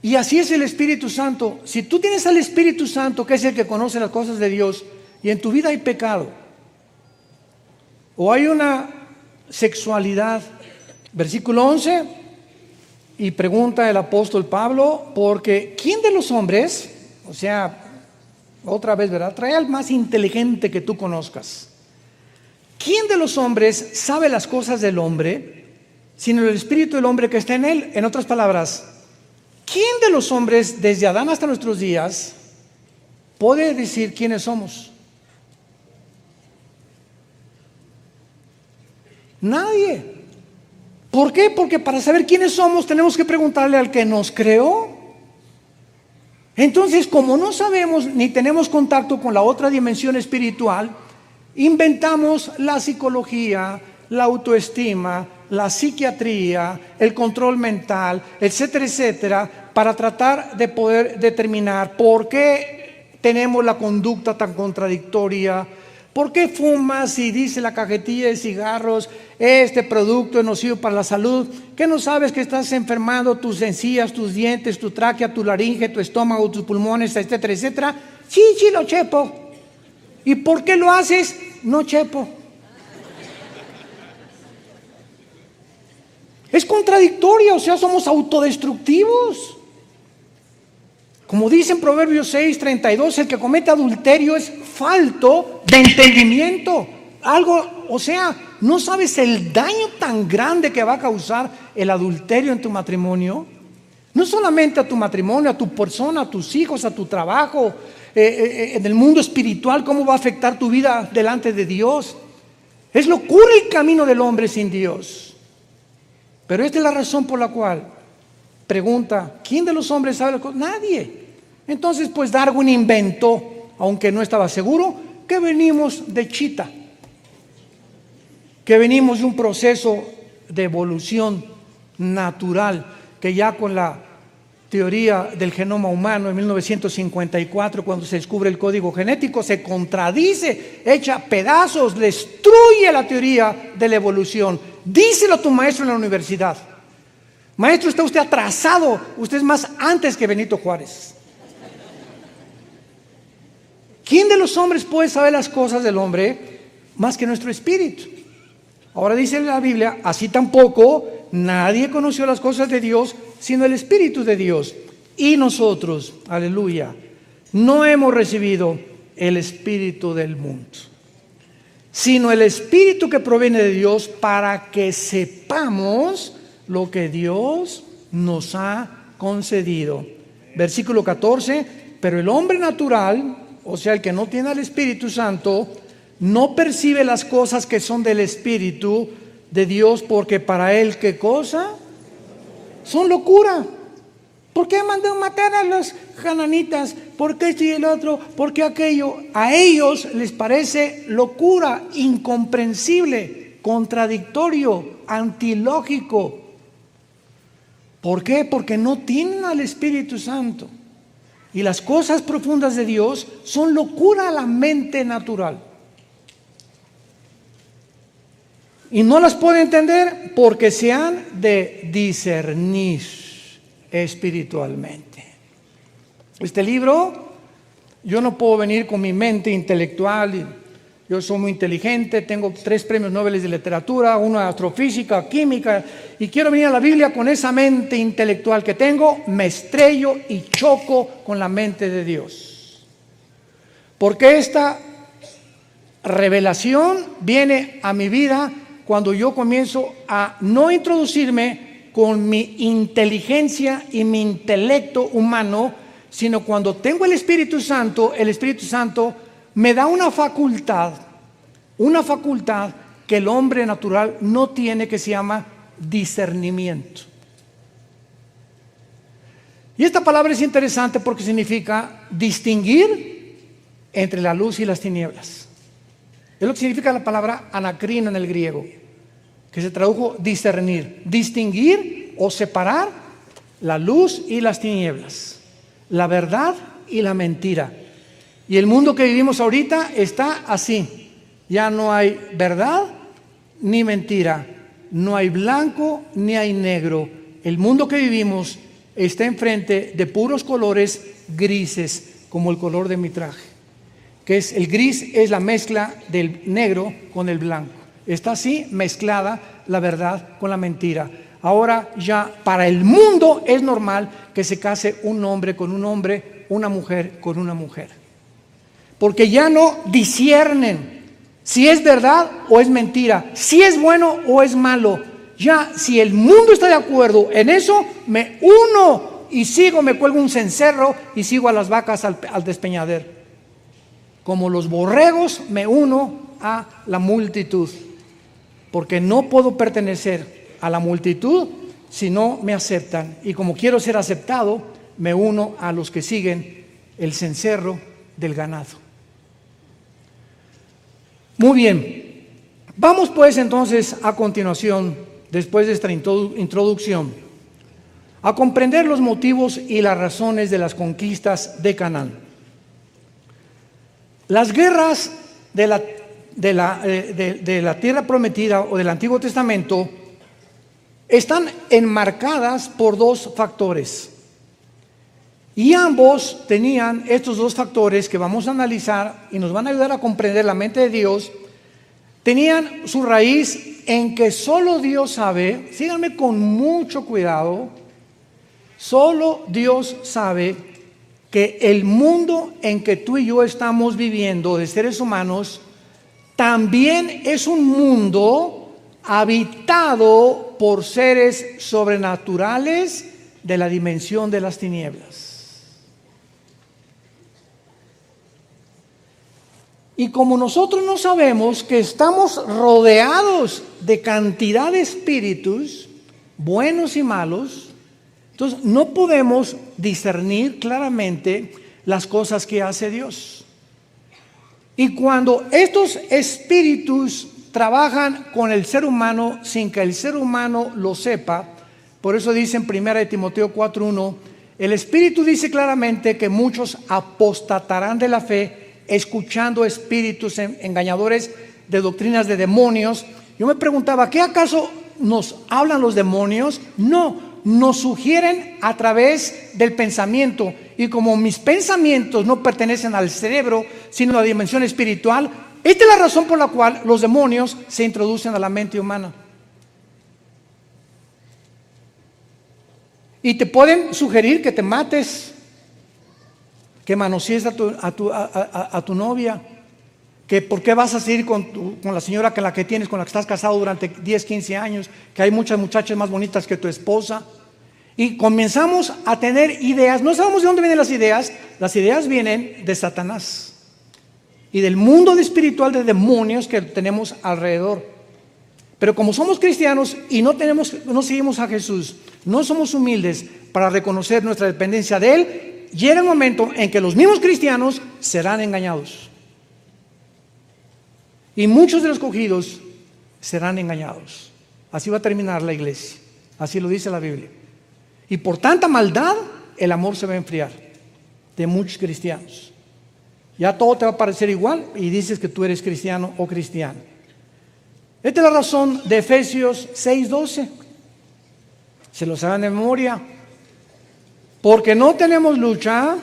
Y así es el Espíritu Santo. Si tú tienes al Espíritu Santo, que es el que conoce las cosas de Dios, y en tu vida hay pecado o hay una sexualidad, versículo 11, y pregunta el apóstol Pablo: porque ¿quién de los hombres, o sea, otra vez, ¿verdad?, trae al más inteligente que tú conozcas? ¿Quién de los hombres sabe las cosas del hombre, sino el espíritu del hombre que está en él? En otras palabras, ¿quién de los hombres, desde Adán hasta nuestros días, puede decir quiénes somos? Nadie. ¿Por qué? Porque para saber quiénes somos tenemos que preguntarle al que nos creó. Entonces, como no sabemos ni tenemos contacto con la otra dimensión espiritual, inventamos la psicología, la autoestima, la psiquiatría, el control mental, etcétera, etcétera, para tratar de poder determinar por qué tenemos la conducta tan contradictoria. ¿Por qué fumas y dice la cajetilla de cigarros: este producto es nocivo para la salud? ¿Qué no sabes que estás enfermando tus encías, tus dientes, tu tráquea, tu laringe, tu estómago, tus pulmones, etcétera, etcétera? Sí, lo chepo. ¿Y por qué lo haces? No chepo. Es contradictorio, o sea, somos autodestructivos. Como dice en Proverbios 6:32, el que comete adulterio es falto de entendimiento. No sabes el daño tan grande que va a causar el adulterio en tu matrimonio. No solamente a tu matrimonio, a tu persona, a tus hijos, a tu trabajo, en el mundo espiritual, cómo va a afectar tu vida delante de Dios. Es locura el camino del hombre sin Dios. Pero esta es la razón por la cual pregunta, ¿quién de los hombres sabe las cosas? Nadie. Entonces, pues Darwin inventó, aunque no estaba seguro, que venimos de chita, que venimos de un proceso de evolución natural, que ya con la teoría del genoma humano en 1954, cuando se descubre el código genético, se contradice, echa pedazos, destruye la teoría de la evolución. Díselo a tu maestro en la universidad. Maestro, está usted atrasado, usted es más antes que Benito Juárez. ¿Quién de los hombres puede saber las cosas del hombre más que nuestro espíritu? Ahora dice la Biblia, así tampoco nadie conoció las cosas de Dios sino el Espíritu de Dios. Y nosotros, aleluya, no hemos recibido el espíritu del mundo, sino el Espíritu que proviene de Dios, para que sepamos lo que Dios nos ha concedido. Versículo 14, pero el hombre natural, o sea, el que no tiene al Espíritu Santo, no percibe las cosas que son del Espíritu de Dios, porque para él, ¿qué cosa? Son locura. ¿Por qué mandó matar a los cananitas? ¿Por qué esto y el otro? ¿Por qué aquello? A ellos les parece locura, incomprensible, contradictorio, antilógico. ¿Por qué? Porque no tienen al Espíritu Santo. Y las cosas profundas de Dios son locura a la mente natural. Y no las puede entender porque se han de discernir espiritualmente. Este libro, yo no puedo venir con mi mente intelectual. Yo soy muy inteligente, tengo 3 premios Nobel de literatura, uno de astrofísica, química, y quiero venir a la Biblia con esa mente intelectual que tengo, me estrello y choco con la mente de Dios. Porque esta revelación viene a mi vida cuando yo comienzo a no introducirme con mi inteligencia y mi intelecto humano, sino cuando tengo el Espíritu Santo me da una facultad que el hombre natural no tiene, que se llama discernimiento. Y esta palabra es interesante porque significa distinguir entre la luz y las tinieblas. Es lo que significa la palabra anacrino en el griego, que se tradujo discernir, distinguir o separar la luz y las tinieblas, la verdad y la mentira. Y el mundo que vivimos ahorita está así. Ya no hay verdad ni mentira, no hay blanco ni hay negro. El mundo que vivimos está enfrente de puros colores grises, como el color de mi traje, que es el gris, es la mezcla del negro con el blanco. Está así mezclada la verdad con la mentira. Ahora ya para el mundo es normal que se case un hombre con un hombre, una mujer con una mujer, porque ya no disciernen si es verdad o es mentira, si es bueno o es malo. Ya si el mundo está de acuerdo en eso, me uno y sigo, me cuelgo un cencerro y sigo a las vacas al despeñadero. Como los borregos me uno a la multitud, porque no puedo pertenecer a la multitud si no me aceptan. Y como quiero ser aceptado, me uno a los que siguen el cencerro del ganado. Muy bien, vamos pues entonces a continuación, después de esta introducción, a comprender los motivos y las razones de las conquistas de Canaán. Las guerras de la tierra prometida o del Antiguo Testamento están enmarcadas por 2 factores. Y ambos tenían estos 2 factores que vamos a analizar y nos van a ayudar a comprender la mente de Dios. Tenían su raíz en que solo Dios sabe, síganme con mucho cuidado, solo Dios sabe que el mundo en que tú y yo estamos viviendo de seres humanos también es un mundo habitado por seres sobrenaturales, de la dimensión de las tinieblas. Y como nosotros no sabemos que estamos rodeados de cantidad de espíritus, buenos y malos, entonces no podemos discernir claramente las cosas que hace Dios. Y cuando estos espíritus trabajan con el ser humano sin que el ser humano lo sepa, por eso dice en 1 Timoteo 4:1, el Espíritu dice claramente que muchos apostatarán de la fe, escuchando espíritus engañadores de doctrinas de demonios. Yo me preguntaba, ¿qué acaso nos hablan los demonios? No, nos sugieren a través del pensamiento. Y como mis pensamientos no pertenecen al cerebro, sino a la dimensión espiritual, esta es la razón por la cual los demonios se introducen a la mente humana. Y te pueden sugerir que te mates, que manosees a tu novia, que por qué vas a seguir con la señora con la que tienes, con la que estás casado durante 10, 15 años, que hay muchas muchachas más bonitas que tu esposa. Y comenzamos a tener ideas, no sabemos de dónde vienen las ideas vienen de Satanás y del mundo espiritual de demonios que tenemos alrededor. Pero como somos cristianos y no seguimos a Jesús, no somos humildes para reconocer nuestra dependencia de Él, llega el momento en que los mismos cristianos serán engañados. Y muchos de los escogidos serán engañados. Así va a terminar la iglesia. Así lo dice la Biblia. Y por tanta maldad, el amor se va a enfriar de muchos cristianos. Ya todo te va a parecer igual y dices que tú eres cristiano o cristiana. Esta es la razón de Efesios 6:12. Se lo saben de memoria. Porque no tenemos lucha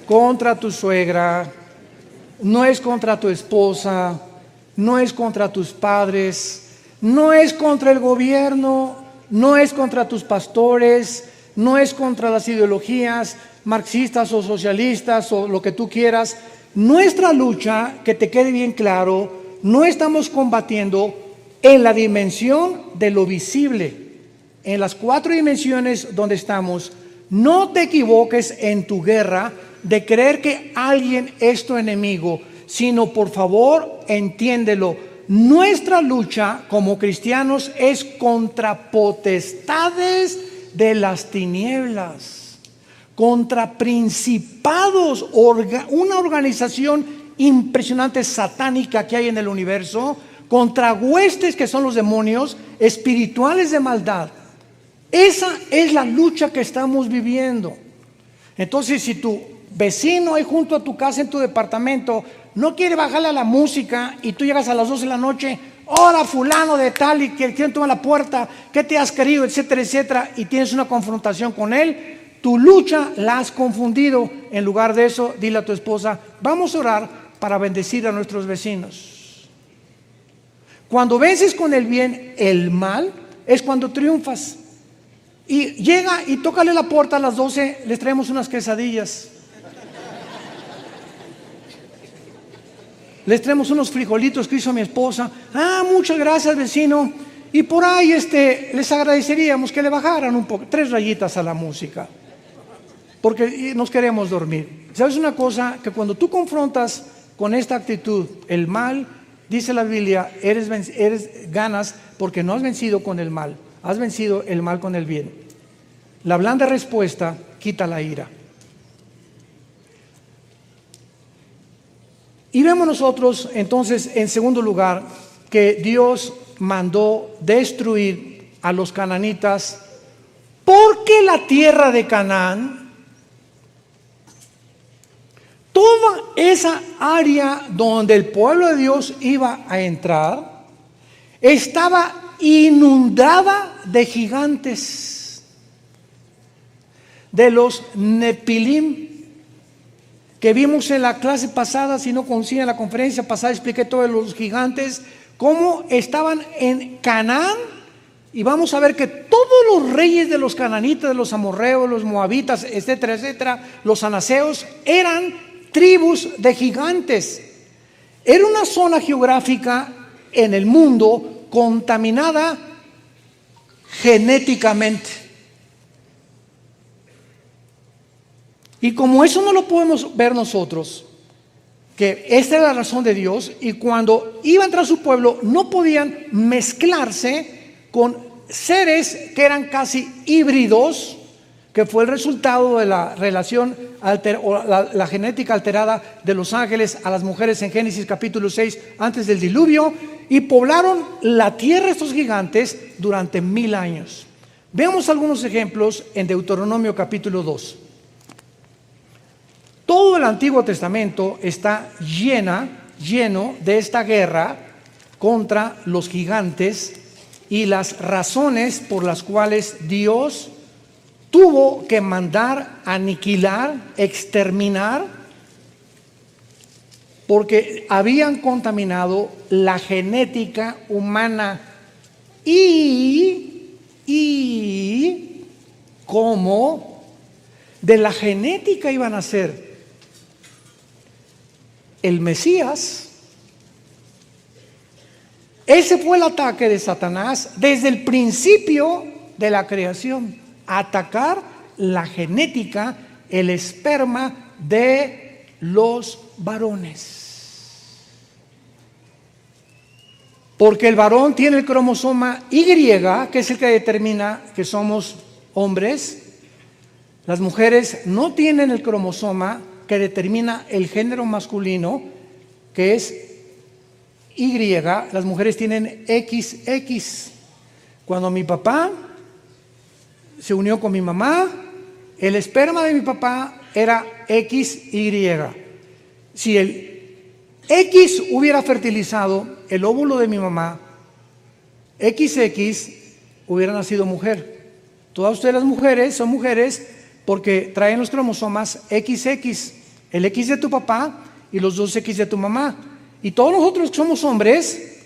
contra tu suegra, no es contra tu esposa, no es contra tus padres, no es contra el gobierno, no es contra tus pastores, no es contra las ideologías marxistas o socialistas o lo que tú quieras. Nuestra lucha, que te quede bien claro, no estamos combatiendo en la dimensión de lo visible, en las 4 dimensiones donde estamos. No te equivoques en tu guerra de creer que alguien es tu enemigo, sino por favor entiéndelo. Nuestra lucha como cristianos es contra potestades de las tinieblas, contra principados, una organización impresionante satánica que hay en el universo, contra huestes que son los demonios espirituales de maldad. Esa es la lucha que estamos viviendo. Entonces, si tu vecino ahí junto a tu casa, en tu departamento, no quiere bajarle a la música y tú llegas a las 12 de la noche, hola fulano de tal, y que quieren tomar la puerta, ¿qué te has querido? Etcétera, etcétera, y tienes una confrontación con él, tu lucha la has confundido. En lugar de eso, dile a tu esposa, vamos a orar para bendecir a nuestros vecinos. Cuando vences con el bien el mal, es cuando triunfas. Y llega y tócale la puerta a las 12, les traemos unas quesadillas. Les traemos unos frijolitos que hizo mi esposa. Ah, muchas gracias, vecino. Y por ahí les agradeceríamos que le bajaran un poco, 3 rayitas a la música, porque nos queremos dormir. ¿Sabes una cosa? Que cuando tú confrontas con esta actitud el mal, dice la Biblia, ganas porque no has vencido con el mal, has vencido el mal con el bien. La blanda respuesta quita la ira. Y vemos nosotros entonces, en segundo lugar, que Dios mandó destruir a los cananitas, porque la tierra de Canaán, toda esa área donde el pueblo de Dios iba a entrar, estaba inundada de gigantes, de los Nepilim, que vimos en la clase pasada. Si no conocían, en la conferencia pasada expliqué todos los gigantes, cómo estaban en Canaán. Y vamos a ver que todos los reyes de los cananitas, de los amorreos, los moabitas, etcétera, etcétera, los anaseos, eran tribus de gigantes. Era una zona geográfica en el mundo contaminada genéticamente. Y como eso no lo podemos ver nosotros, que esta era la razón de Dios, y cuando iba a entrar su pueblo no podían mezclarse con seres que eran casi híbridos, que fue el resultado de la relación o la genética alterada de los ángeles a las mujeres en Génesis capítulo 6 antes del diluvio, y poblaron la tierra estos gigantes durante 1000 años. Veamos algunos ejemplos en Deuteronomio capítulo 2. Todo el Antiguo Testamento está lleno de esta guerra contra los gigantes y las razones por las cuales Dios tuvo que mandar aniquilar, exterminar, porque habían contaminado la genética humana y como de la genética iban a ser el Mesías. Ese fue el ataque de Satanás desde el principio de la creación: atacar la genética, el esperma de los varones. Porque el varón tiene el cromosoma Y, que es el que determina que somos hombres. Las mujeres no tienen el cromosoma que determina el género masculino, que es Y. Las mujeres tienen XX. Cuando mi papá se unió con mi mamá, el esperma de mi papá era XY. Si el X hubiera fertilizado el óvulo de mi mamá, XX hubiera nacido mujer. Todas ustedes las mujeres son mujeres porque traen los cromosomas XX, el X de tu papá y los 2X de tu mamá. Y todos nosotros somos hombres.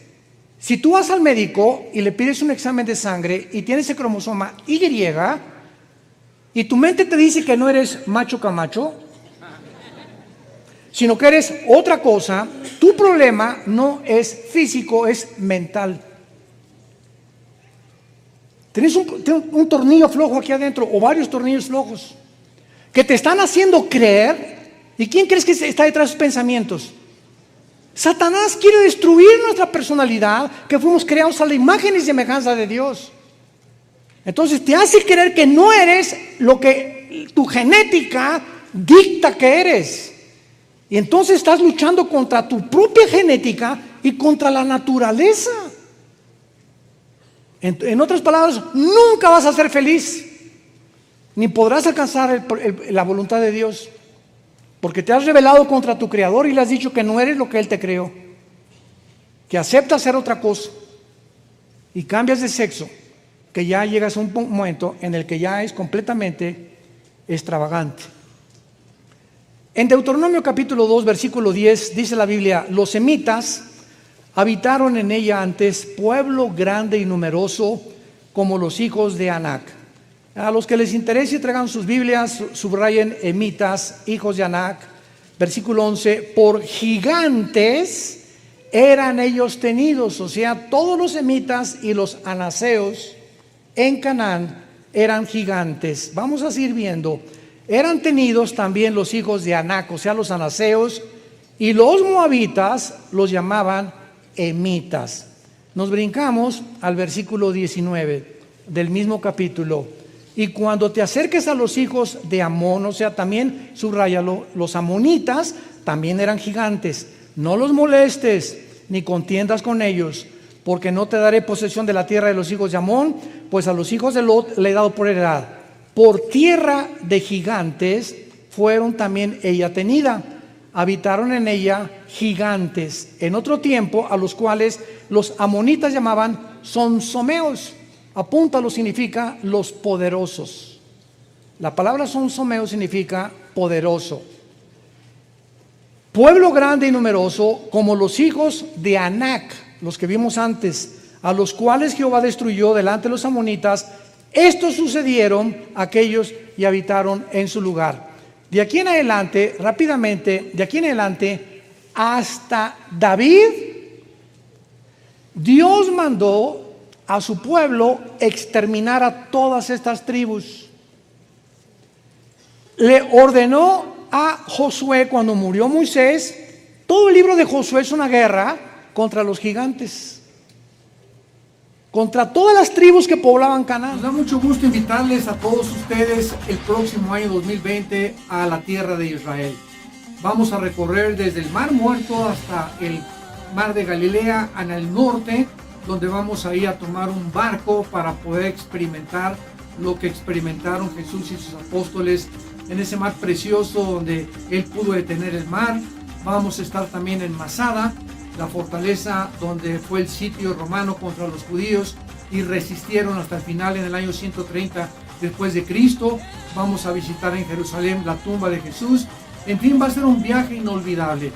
Si tú vas al médico y le pides un examen de sangre y tienes el cromosoma Y y tu mente te dice que no eres macho camacho, sino que eres otra cosa, tu problema no es físico, es mental. Tienes un tornillo flojo aquí adentro o varios tornillos flojos que te están haciendo creer. ¿Y quién crees que está detrás de sus pensamientos? Satanás quiere destruir nuestra personalidad, que fuimos creados a la imagen y semejanza de Dios. Entonces te hace creer que no eres lo que tu genética dicta que eres. Y entonces estás luchando contra tu propia genética y contra la naturaleza. En otras palabras, nunca vas a ser feliz, ni podrás alcanzar la voluntad de Dios. Porque te has rebelado contra tu Creador y le has dicho que no eres lo que Él te creó, que aceptas ser otra cosa y cambias de sexo, que ya llegas a un momento en el que ya es completamente extravagante. En Deuteronomio capítulo 2, versículo 10, dice la Biblia: los semitas habitaron en ella antes, pueblo grande y numeroso como los hijos de Anac. A los que les interese, traigan sus Biblias, subrayen emitas, hijos de Anac. Versículo 11: por gigantes eran ellos tenidos. O sea, todos los emitas y los anaseos en Canaán eran gigantes. Vamos a seguir viendo. Eran tenidos también los hijos de Anac, o sea, los anaseos, y los moabitas los llamaban emitas. Nos brincamos al versículo 19 del mismo capítulo. Y cuando te acerques a los hijos de Amón, o sea, también subráyalo, los amonitas también eran gigantes. No los molestes ni contiendas con ellos, porque no te daré posesión de la tierra de los hijos de Amón, pues a los hijos de Lot le he dado por heredad. Por tierra de gigantes fueron también ella tenida. Habitaron en ella gigantes en otro tiempo, a los cuales los amonitas llamaban sonsomeos. Apúntalo, significa los poderosos. La palabra sonsomeo significa poderoso. Pueblo grande y numeroso como los hijos de Anac, los que vimos antes, a los cuales Jehová destruyó delante de los amonitas. Estos sucedieron aquellos y habitaron en su lugar. De aquí en adelante, rápidamente, de aquí en adelante hasta David, Dios mandó a su pueblo exterminar a todas estas tribus. le ordenó a Josué cuando murió Moisés. Todo el libro de Josué es una guerra contra los gigantes, contra todas las tribus que poblaban Canaán. Nos da mucho gusto invitarles a todos ustedes el próximo año 2020 a la tierra de Israel. Vamos a recorrer desde el Mar Muerto hasta el Mar de Galilea en el norte, donde vamos a ir a tomar un barco para poder experimentar lo que experimentaron Jesús y sus apóstoles en ese mar precioso donde Él pudo detener el mar. Vamos a estar también en Masada, la fortaleza donde fue el sitio romano contra los judíos y resistieron hasta el final en el año 130 después de Cristo. Vamos a visitar en Jerusalén la tumba de Jesús. En fin, va a ser un viaje inolvidable,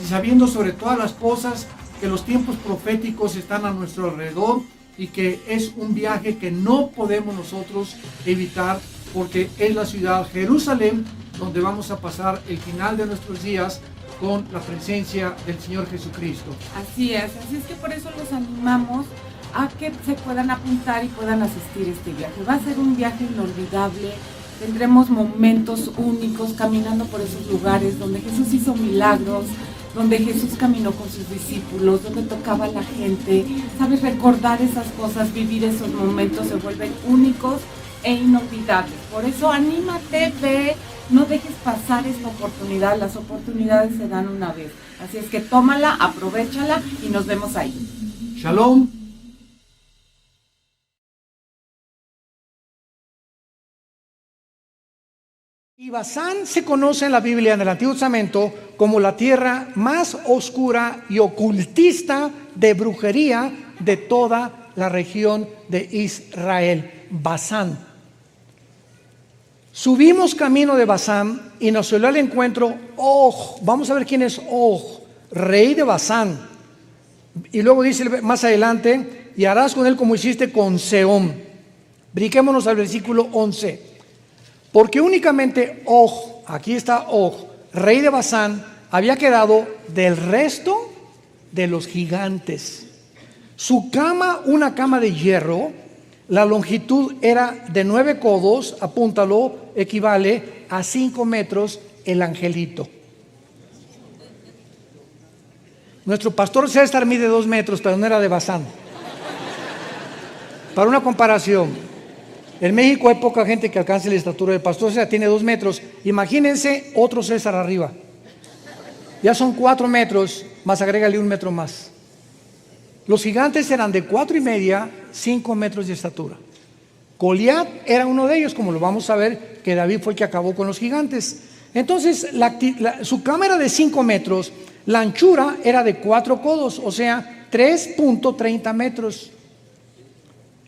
y sabiendo sobre todas las cosas que los tiempos proféticos están a nuestro alrededor y que es un viaje que no podemos nosotros evitar, porque es la ciudad Jerusalén donde vamos a pasar el final de nuestros días con la presencia del Señor Jesucristo.
Así es que por eso los animamos a que se puedan apuntar y puedan asistir a este viaje. Va a ser un viaje inolvidable, tendremos momentos únicos caminando por esos lugares donde Jesús hizo milagros, donde Jesús caminó con sus discípulos, donde tocaba a la gente. Sabes, recordar esas cosas, vivir esos momentos se vuelven únicos e inolvidables. Por eso anímate, ve, no dejes pasar esta oportunidad. Las oportunidades se dan una vez. Así es que tómala, aprovéchala y nos vemos ahí.
Shalom. Y Basán se conoce en la Biblia, en el Antiguo Testamento, como la tierra más oscura y ocultista de brujería de toda la región de Israel. Basán. Subimos camino de Basán y nos salió al encuentro Og. Vamos a ver quién es Og, rey de Basán. Y luego dice más adelante: y harás con él como hiciste con Sehón. Brinquémonos al versículo 11. Porque únicamente Og, aquí está Og, rey de Basán, había quedado del resto de los gigantes. Su cama, una cama de hierro, la longitud era de 9 codos, apúntalo, equivale a 5 metros el angelito. Nuestro pastor César mide 2 metros, pero no era de Basán. Para una comparación, en México hay poca gente que alcance la estatura del pastor César, tiene 2 metros. Imagínense otro César arriba. Ya son 4 metros, más agrégale 1 metro más. Los gigantes eran de 4,5, 5 metros de estatura. Goliat era uno de ellos, como lo vamos a ver, que David fue el que acabó con los gigantes. Entonces, su cama era de 5 metros, la anchura era de 4 codos, o sea, 3.30 metros.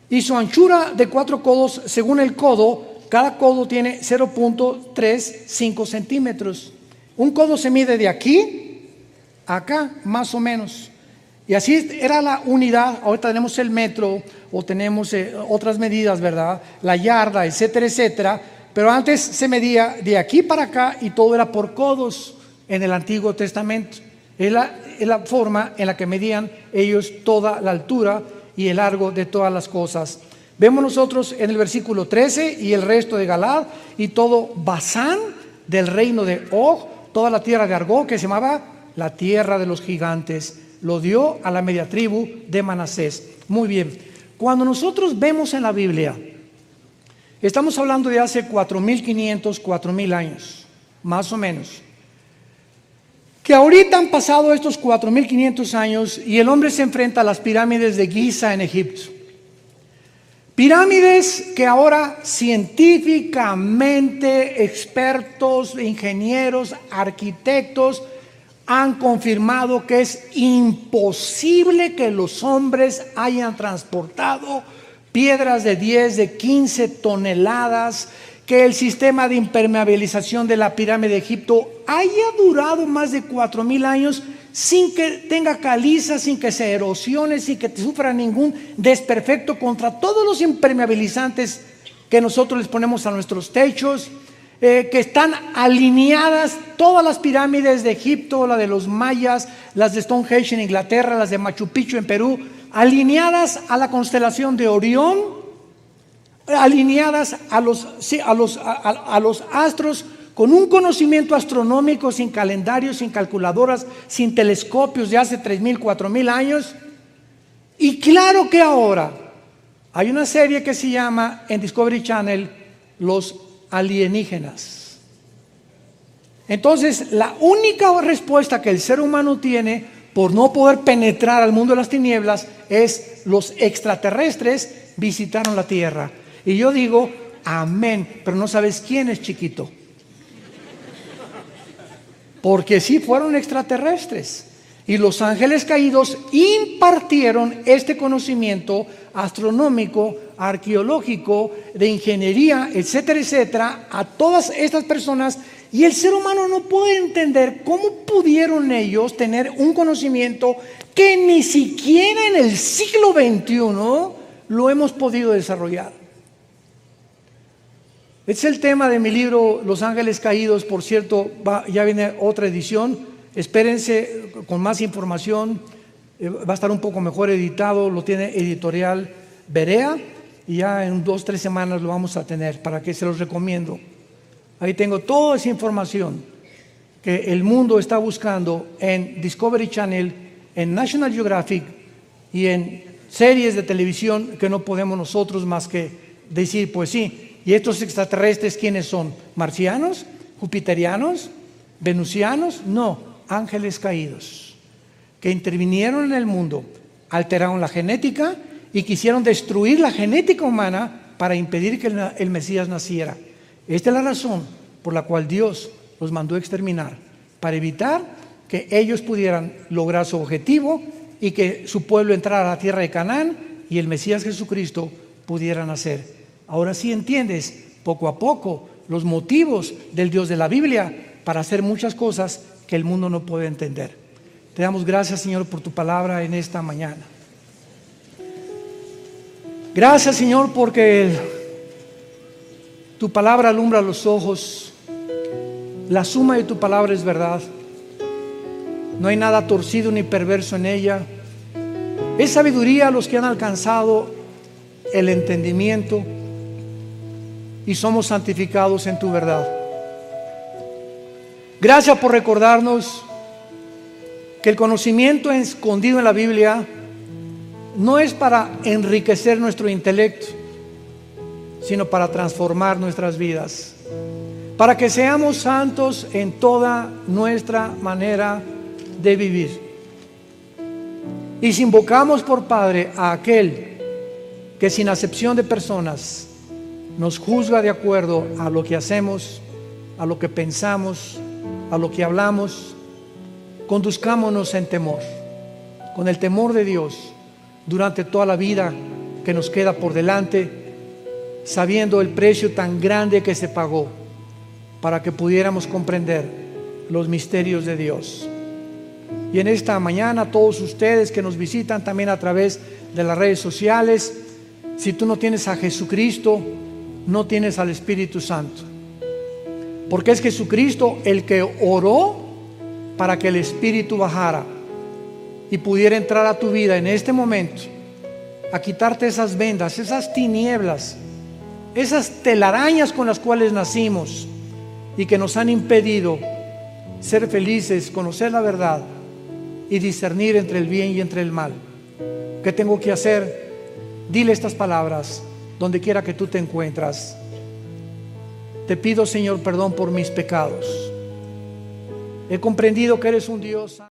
Y su anchura de 4 codos, según el codo, cada codo tiene 0.35 centímetros. Un codo se mide de aquí a acá, más o menos. Y así era la unidad. Ahorita tenemos el metro o tenemos otras medidas, ¿verdad? La yarda, etcétera, etcétera. Pero antes se medía de aquí para acá y todo era por codos en el Antiguo Testamento. Es la forma en la que medían ellos toda la altura y el largo de todas las cosas. Vemos nosotros en el versículo 13: y el resto de Galaad y todo Basán del reino de Og, toda la tierra de Argó, que se llamaba la tierra de los gigantes, lo dio a la media tribu de Manasés. Muy bien, cuando nosotros vemos en la Biblia, estamos hablando de hace 4,500, 4,000 años, más o menos, que ahorita han pasado estos 4,500 años y el hombre se enfrenta a las pirámides de Giza en Egipto. Pirámides que ahora científicamente expertos, ingenieros, arquitectos han confirmado que es imposible que los hombres hayan transportado piedras de 10, de 15 toneladas, que el sistema de impermeabilización de la pirámide de Egipto haya durado más de 4,000 años sin que tenga caliza, sin que se erosione, sin que sufra ningún desperfecto contra todos los impermeabilizantes que nosotros les ponemos a nuestros techos, que están alineadas todas las pirámides de Egipto, la de los mayas, las de Stonehenge en Inglaterra, las de Machu Picchu en Perú, alineadas a la constelación de Orión, alineadas a los astros con un conocimiento astronómico sin calendarios, sin calculadoras, sin telescopios de hace 3,000, 4,000 años. Y claro que ahora hay una serie que se llama en Discovery Channel Los Alienígenas. Entonces, la única respuesta que el ser humano tiene por no poder penetrar al mundo de las tinieblas es: los extraterrestres visitaron la Tierra. Y yo digo, amén, pero no sabes quién es, chiquito. Porque sí fueron extraterrestres. Y los ángeles caídos impartieron este conocimiento astronómico, arqueológico, de ingeniería, etcétera, etcétera, a todas estas personas. Y el ser humano no puede entender cómo pudieron ellos tener un conocimiento que ni siquiera en el siglo XXI lo hemos podido desarrollar. Este es el tema de mi libro Los Ángeles Caídos. Por cierto, ya viene otra edición. Espérense con más información. Va a estar un poco mejor editado. Lo tiene Editorial Berea. Y ya en 2 o 3 semanas lo vamos a tener, para que se los recomiendo. Ahí tengo toda esa información que el mundo está buscando en Discovery Channel, en National Geographic y en series de televisión que no podemos nosotros más que decir, pues sí. ¿Y estos extraterrestres quiénes son? ¿Marcianos? ¿Jupiterianos? ¿Venusianos? No, ángeles caídos que intervinieron en el mundo, alteraron la genética y quisieron destruir la genética humana para impedir que el Mesías naciera. Esta es la razón por la cual Dios los mandó a exterminar, para evitar que ellos pudieran lograr su objetivo y que su pueblo entrara a la tierra de Canaán y el Mesías Jesucristo pudiera nacer. Ahora sí entiendes poco a poco los motivos del Dios de la Biblia para hacer muchas cosas que el mundo no puede entender. Te damos gracias, Señor, por tu palabra en esta mañana. Gracias, Señor, porque tu palabra alumbra los ojos. La suma de tu palabra es verdad. No hay nada torcido ni perverso en ella. Es sabiduría a los que han alcanzado el entendimiento y somos santificados en tu verdad. Gracias por recordarnos que el conocimiento escondido en la Biblia no es para enriquecer nuestro intelecto, sino para transformar nuestras vidas, para que seamos santos en toda nuestra manera de vivir. Y si invocamos por Padre a aquel que sin acepción de personas nos juzga de acuerdo a lo que hacemos, a lo que pensamos, a lo que hablamos, conduzcámonos en temor, con el temor de Dios durante toda la vida que nos queda por delante, sabiendo el precio tan grande que se pagó para que pudiéramos comprender los misterios de Dios. Y en esta mañana, todos ustedes que nos visitan también a través de las redes sociales, si tú no tienes a Jesucristo, no tienes al Espíritu Santo, porque es Jesucristo el que oró para que el Espíritu bajara y pudiera entrar a tu vida en este momento, a quitarte esas vendas, esas tinieblas, esas telarañas con las cuales nacimos y que nos han impedido ser felices, conocer la verdad y discernir entre el bien y entre el mal. ¿Qué tengo que hacer? Dile estas palabras donde quiera que tú te encuentras. Te pido, Señor, perdón por mis pecados. He comprendido que eres un Dios